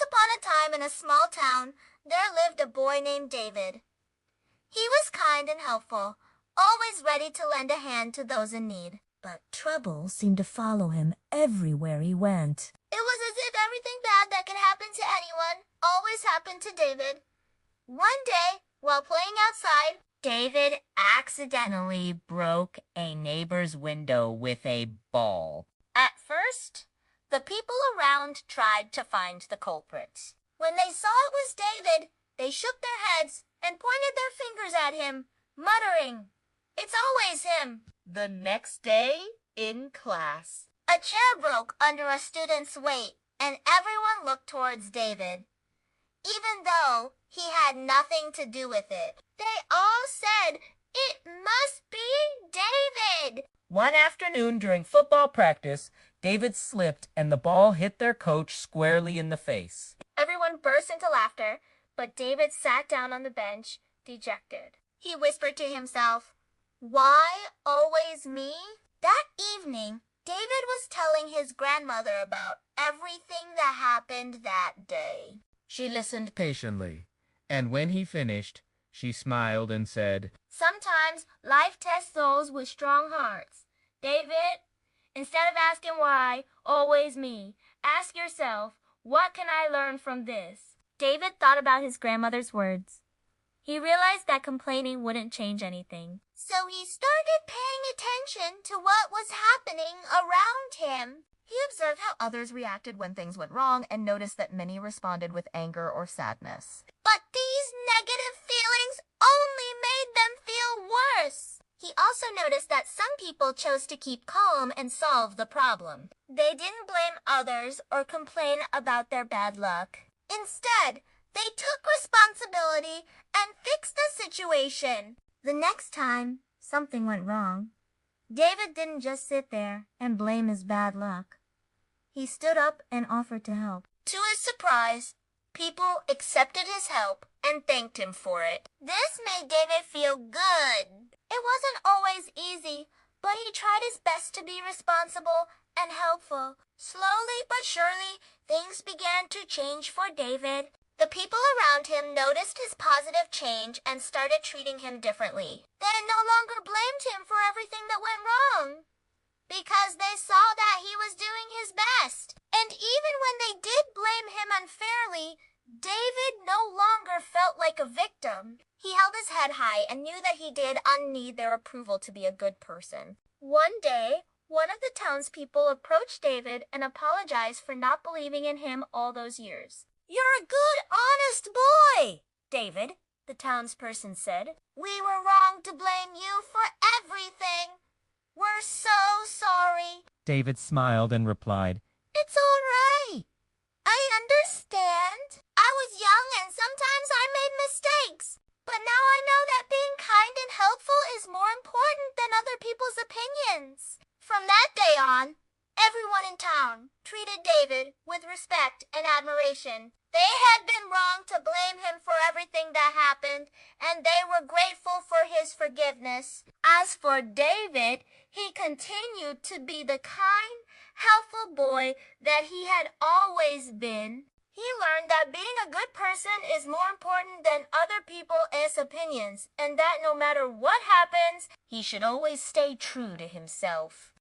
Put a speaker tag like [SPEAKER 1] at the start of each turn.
[SPEAKER 1] upon a time in a small town, there lived a boy named David. He was kind and helpful, always ready to lend a hand to those in need.
[SPEAKER 2] But trouble seemed to follow him everywhere he went.
[SPEAKER 1] It was as if everything bad that could happen to anyone always happened to David. One day, while playing outside,
[SPEAKER 3] David accidentally broke a neighbor's window with a ball. At first, the people around tried to find the culprit.
[SPEAKER 1] When they saw it was David, they shook their heads and pointed their fingers at him, muttering, "It's always him."
[SPEAKER 3] The next day, in class,
[SPEAKER 1] a chair broke under a student's weight, and everyone looked towards David, even though he had nothing to do with it. They all said, "It must be David."
[SPEAKER 4] One afternoon during football practice, David slipped and the ball hit their coach squarely in the face.
[SPEAKER 1] Everyone burst into laughter, but David sat down on the bench, dejected. He whispered to himself, "Why always me?" That evening, David was telling his grandmother about everything that happened that day.
[SPEAKER 5] She listened patiently, and when he finished, she smiled and said,
[SPEAKER 1] "Sometimes life tests those with strong hearts. David, instead of asking why, always me, ask yourself, what can I learn from this?" David thought about his grandmother's words. He realized that complaining wouldn't change anything. So he started paying attention to what was happening around him.
[SPEAKER 6] He observed how others reacted when things went wrong and noticed that many responded with anger or sadness.
[SPEAKER 1] But these negative feelings only made them feel worse. He also noticed that some people chose to keep calm and solve the problem. They didn't blame others or complain about their bad luck. Instead, they took responsibility and fixed the situation. The next time something went wrong, David didn't just sit there and blame his bad luck. He stood up and offered to help. To his surprise, people accepted his help and thanked him for it. This made David feel good. It wasn't always easy, but he tried his best to be responsible and helpful. Slowly but surely, things began to change for David. The people around him noticed his positive change and started treating him differently. They no longer blamed him for everything that went wrong, because they saw that he was doing his best. And even when they did blame him unfairly, David no longer felt like a victim. He held his head high and knew that he did not need their approval to be a good person. One day, one of the townspeople approached David and apologized for not believing in him all those years. "You're a good, honest boy, David," the townsperson said. "We were wrong to blame you for everything. We're so sorry."
[SPEAKER 4] David smiled and replied,
[SPEAKER 1] "It's all right. I understand. I was young and sometimes I made mistakes. But now I know that being kind and helpful is more important than other people's opinions." From that day on, everyone in town treated David with respect and admiration. They had been wrong to blame him for everything that happened, and they were grateful for his forgiveness. As for David, he continued to be the kind, helpful boy that he had always been. He learned that being a good person is more important than other people's opinions, and that no matter what happens, he should always stay true to himself.